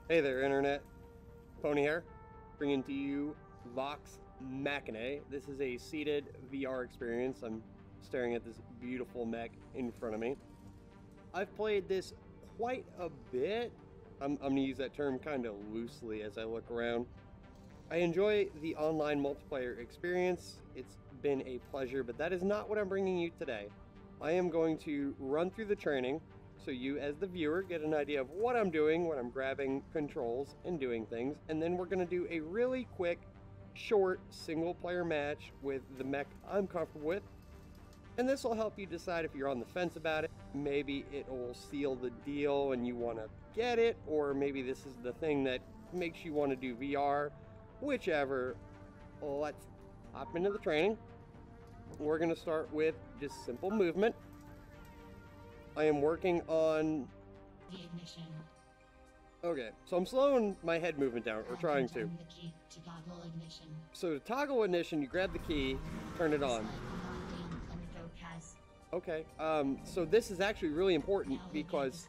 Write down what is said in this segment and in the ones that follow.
Hey there, Internet. Pony here, bringing to you Vox Machinae. This is a seated VR experience. I'm staring at this beautiful mech in front of me. I've played this quite a bit. I'm going to use that term kind of loosely as I look around. I enjoy the online multiplayer experience. It's been a pleasure, but that is not what I'm bringing you today. I am going to run through the training so you as the viewer get an idea of what I'm doing when I'm grabbing controls and doing things, and then we're going to do a really quick, short, single-player match with the mech I'm comfortable with, and this will help you decide if you're on the fence about it. Maybe it will seal the deal and you want to get it, or maybe this is the thing that makes you want to do VR. Whichever. Let's hop into the training. We're going to start with just simple movement. I am working on the ignition. Okay, so I'm slowing my head movement down, or trying to. The key to toggle ignition. So to toggle ignition, you grab the key, turn it on. Okay, so this is actually really important because...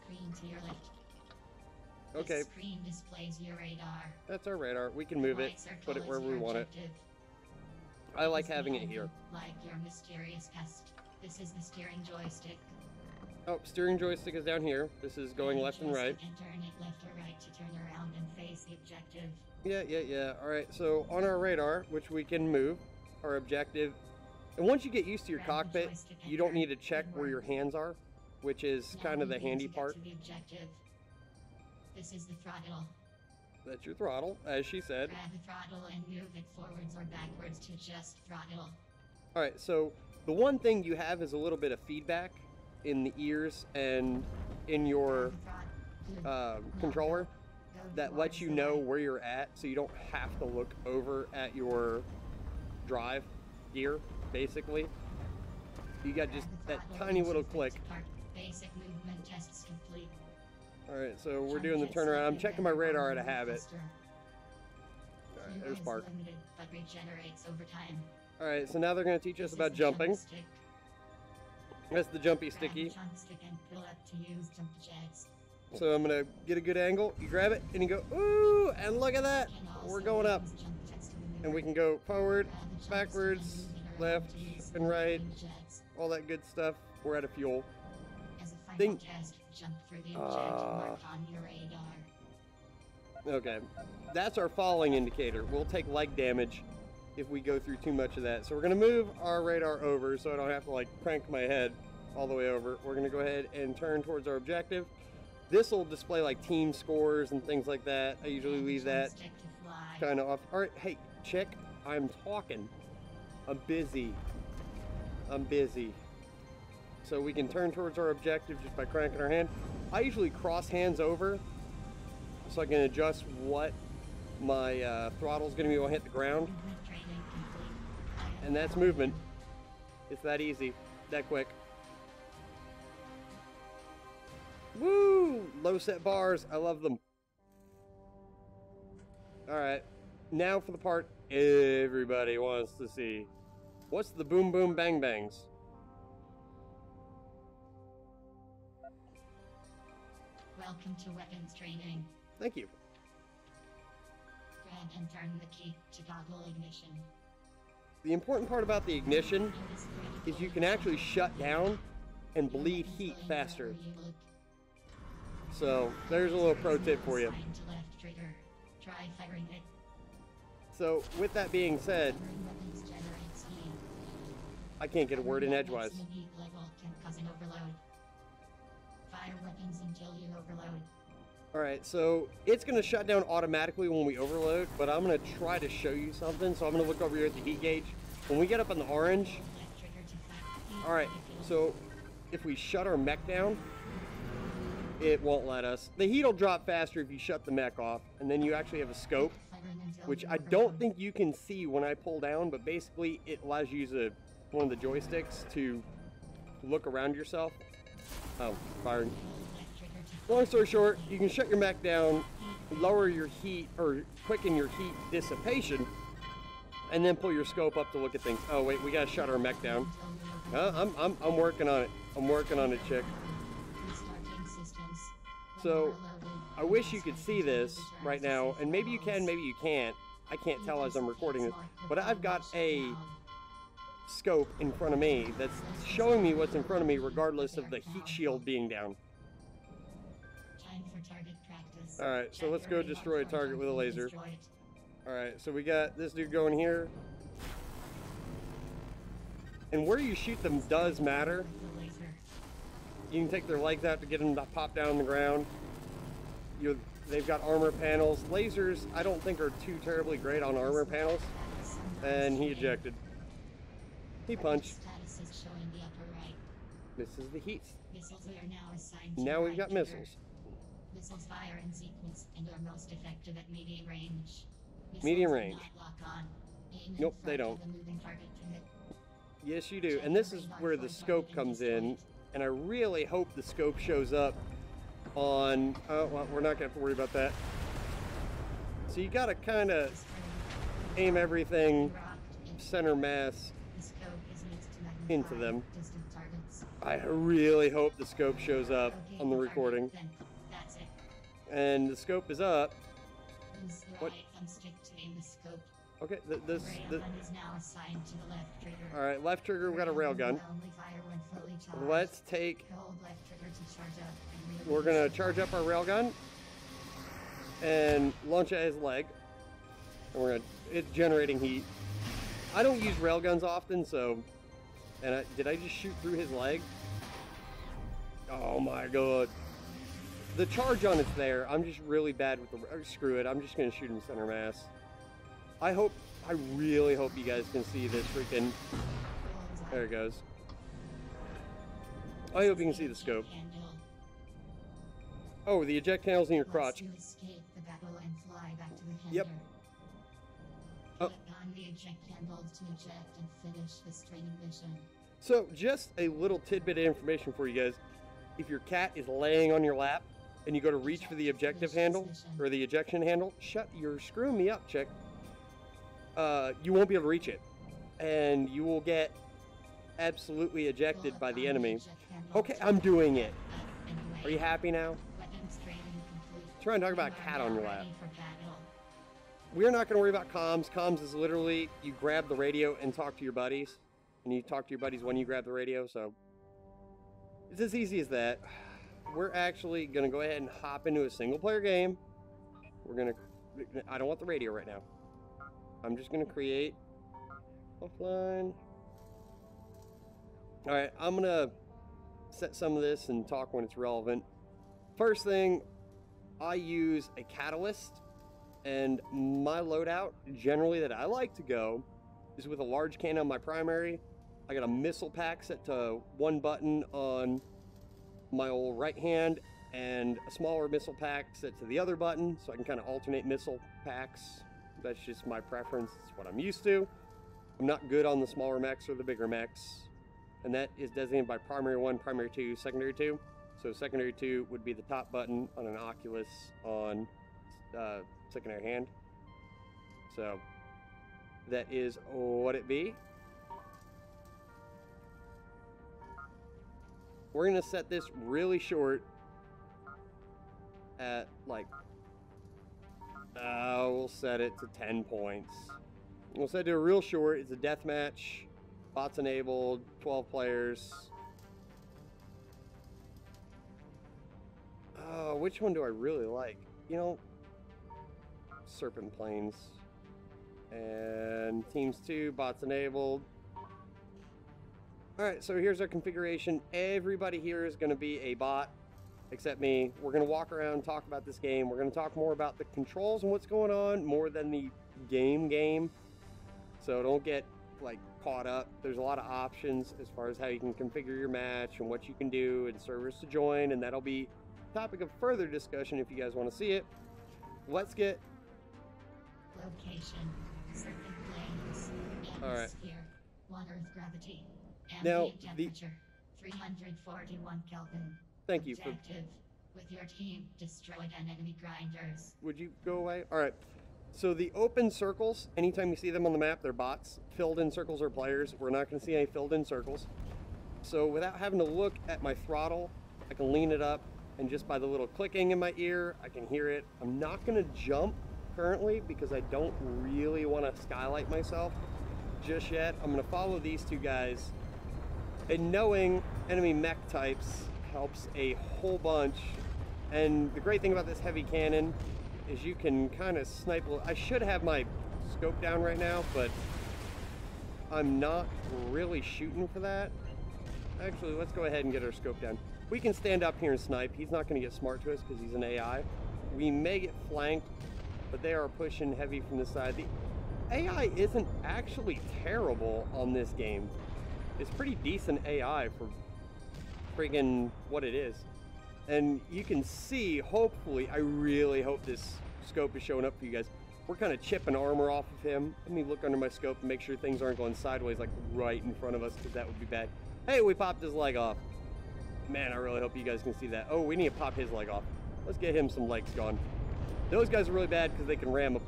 Okay. The screen displays your radar. That's our radar. We can move it, put it wherever we want it. I like having it here. Like your mysterious pest. This is the steering joystick. Oh, steering joystick is down here. This is going left and right. And turn it left or right to turn around and face the objective. Yeah. Alright, so on our radar, which we can move, our objective. And once you get used to your cockpit, you don't need to check where your hands are, which is kind of the handy part. This is the throttle. That's your throttle, as she said. Grab the throttle and move it forwards or backwards to just throttle. Alright, so the one thing you have is a little bit of feedback in the ears and in your controller that lets you know where you're at, so you don't have to look over at your drive gear, basically. You got just that tiny little click. Basic movement tests complete. Alright, so we're doing the turnaround. I'm checking my radar out of habit. Alright, there's Spark. But regenerates over time. Alright, so now they're going to teach us about jumping. That's the jumpy sticky. So I'm going to get a good angle. You grab it and you go, ooh, and look at that. We're going up. And we can go forward, backwards, left, and right. All that good stuff. We're out of fuel. Think. Okay, that's our falling indicator. We'll take leg damage if we go through too much of that. So we're going to move our radar over so I don't have to like crank my head all the way over. We're going to go ahead and turn towards our objective. This will display like team scores and things like that. I usually leave that kind of off. All right, hey, chick, I'm talking. I'm busy. So we can turn towards our objective just by cranking our hand. I usually cross hands over so I can adjust what my throttle is going to be when I hit the ground. And that's movement. It's that easy, that quick. Woo! Low set bars, I love them. Alright, now for the part everybody wants to see. What's the boom boom bang bangs? Welcome to weapons training. Thank you. Grab and turn the key to toggle ignition. The important part about the ignition is you can actually shut down and bleed heat faster. So there's a little pro tip for you. Try firing it. So with that being said, I can't get a word in edgewise. Fire weapons until you overload. Alright, so it's going to shut down automatically when we overload, but I'm going to try to show you something. So I'm going to look over here at the heat gauge. When we get up in the orange, alright, so if we shut our mech down, it won't let us. The heat will drop faster if you shut the mech off, and then you actually have a scope, which I don't think you can see when I pull down, but basically it allows you to use one of the joysticks to look around yourself. Oh, firing. Long story short, you can shut your mech down, lower your heat, or quicken your heat dissipation, and then pull your scope up to look at things. Oh wait, we gotta shut our mech down. I'm working on it. I'm working on it, chick. So I wish you could see this right now, and maybe you can, maybe you can't. I can't tell as I'm recording this, but I've got a scope in front of me that's showing me what's in front of me regardless of the heat shield being down. Alright, so let's go destroy a target with a laser. Alright, so we got this dude going here. And where you shoot them does matter. You can take their legs out to get them to pop down on the ground. They've got armor panels. Lasers, I don't think are too terribly great on armor panels. And he ejected. He punched. This is the heat. Now we've got missiles. Missiles fire in sequence and are most effective at medium range. Medium range. Nope, they don't. Yes, you do. And this is where the scope comes in. And I really hope the scope shows up on... Oh, well, we're not going to have to worry about that. So you got to kind of aim everything center mass into them. I really hope the scope shows up on the recording. And the scope is up. What? Okay, Alright, left trigger, we got a railgun. Let's take... We're going to charge up our railgun and launch at his leg. And we're going to... It's generating heat. I don't use railguns often, so... And did I just shoot through his leg? Oh my god. The charge on it's there. I'm just really bad with the... Screw it. I'm just going to shoot him center mass. I really hope you guys can see this freaking... There it goes. I hope you can see the scope. Oh, the eject handle's in your crotch. Yep. Oh. So, just a little tidbit of information for you guys. If your cat is laying on your lap and you go to reach for the objective handle, or the ejection handle, you're screwing me up, chick. You won't be able to reach it. And you will get absolutely ejected by the enemy. Okay, I'm doing it. Are you happy now? Try and talk about a cat on your lap. We're not going to worry about comms. Comms is literally you grab the radio and talk to your buddies. And you talk to your buddies when you grab the radio, so it's as easy as that. We're actually going to go ahead and hop into a single player game. I don't want the radio right now. I'm just going to create offline. Alright, I'm going to set some of this and talk when it's relevant. First thing, I use a catalyst, and my loadout generally that I like to go is with a large cannon on my primary. I got a missile pack set to one button on my old right hand and a smaller missile pack set to the other button, so I can kind of alternate missile packs. That's just my preference. It's what I'm used to. I'm not good on the smaller mechs or the bigger mechs, and that is designated by primary 1, primary 2, secondary 2. So secondary 2 would be the top button on an Oculus on secondary hand. So that is what it be. We're going to set this really short at like, we'll set it to 10 points. We'll set it to real short. It's a deathmatch, bots enabled, 12 players. Which one do I really like? You know, Serpent Plains. And teams 2, bots enabled. Alright, so here's our configuration. Everybody here is going to be a bot, except me. We're going to walk around and talk about this game. We're going to talk more about the controls and what's going on, more than the game. So don't get, like, caught up. There's a lot of options as far as how you can configure your match and what you can do and servers to join, and that'll be topic of further discussion if you guys want to see it. Let's get... Location, Serpent Plains, atmosphere, 1 Earth gravity. Now, temperature, 341 Kelvin. Thank you. Objective, with your team, destroyed enemy grinders. Would you go away? Alright. So the open circles, anytime you see them on the map, they're bots. Filled in circles are players. We're not going to see any filled in circles. So without having to look at my throttle, I can lean it up and just by the little clicking in my ear, I can hear it. I'm not gonna jump currently because I don't really want to skylight myself just yet. I'm gonna follow these two guys, and knowing enemy mech types helps a whole bunch. And the great thing about this heavy cannon is you can kind of snipe. I should have my scope down right now, but I'm not really shooting for that. Actually, let's go ahead and get our scope down. We can stand up here and snipe. He's not going to get smart to us because he's an AI. We may get flanked, but they are pushing heavy from the side. The AI isn't actually terrible on this game. It's pretty decent AI for friggin' what it is. And you can see, hopefully, I really hope this scope is showing up for you guys. We're kind of chipping armor off of him. Let me look under my scope and make sure things aren't going sideways like right in front of us, because that would be bad. Hey, we popped his leg off. Man, I really hope you guys can see that. Oh, we need to pop his leg off. Let's get him some legs gone. Those guys are really bad because they can ram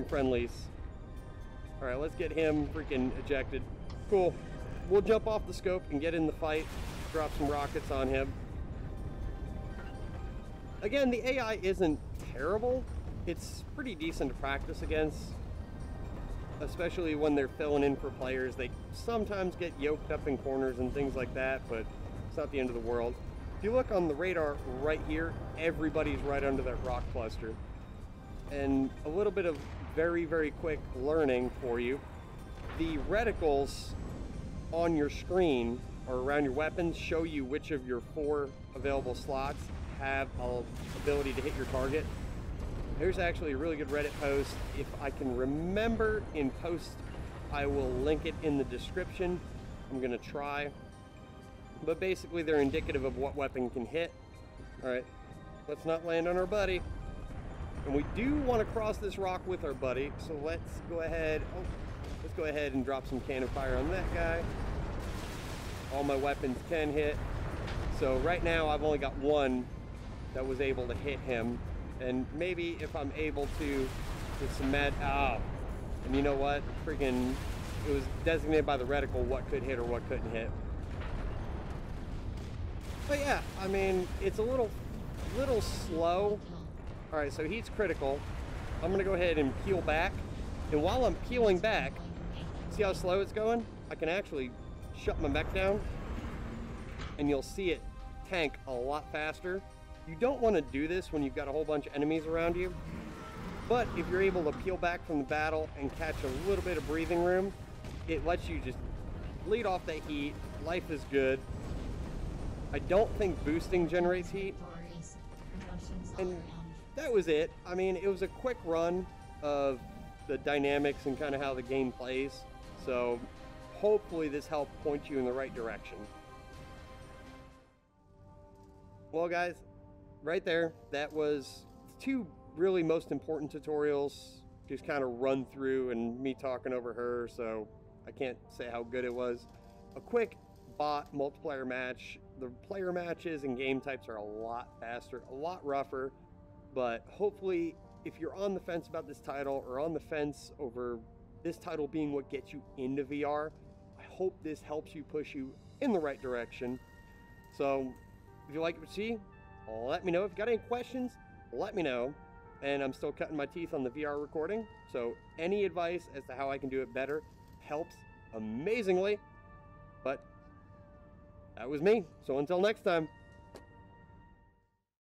friendlies. All right, let's get him freaking ejected. Cool. We'll jump off the scope and get in the fight. Drop some rockets on him. Again, the AI isn't terrible. It's pretty decent to practice against, especially when they're filling in for players. They sometimes get yoked up in corners and things like that, but it's not the end of the world. If you look on the radar right here, everybody's right under that rock cluster. And a little bit of very, very quick learning for you. The reticles on your screen or around your weapons show you which of your 4 available slots have an ability to hit your target. Here's actually a really good Reddit post. If I can remember in post, I will link it in the description. I'm gonna try. But basically they're indicative of what weapon can hit. All right, let's not land on our buddy. And we do want to cross this rock with our buddy, so let's go ahead. Oh, let's go ahead and drop some cannon fire on that guy. All my weapons can hit. So right now I've only got one that was able to hit him. And maybe if I'm able to get some and you know what? Freaking, it was designated by the reticle what could hit or what couldn't hit. But yeah, I mean, it's a little slow. All right, so he's critical. I'm gonna go ahead and peel back. And while I'm peeling back, see how slow it's going? I can actually shut my mech down and you'll see it tank a lot faster. You don't want to do this when you've got a whole bunch of enemies around you, but if you're able to peel back from the battle and catch a little bit of breathing room, it lets you just lead off that heat. Life is good. I don't think boosting generates heat. And that was it. I mean, it was a quick run of the dynamics and kind of how the game plays. So hopefully this helped point you in the right direction. Well, guys, right there, that was 2 really most important tutorials, just kind of run through and me talking over her, so I can't say how good it was. A quick bot multiplayer match. The player matches and game types are a lot faster, a lot rougher, but hopefully if you're on the fence about this title or on the fence over this title being what gets you into VR, I hope this helps you push you in the right direction. So if you like what you see, let me know. If you got any questions, let me know. And I'm still cutting my teeth on the VR recording, so any advice as to how I can do it better helps amazingly. But that was me. So until next time.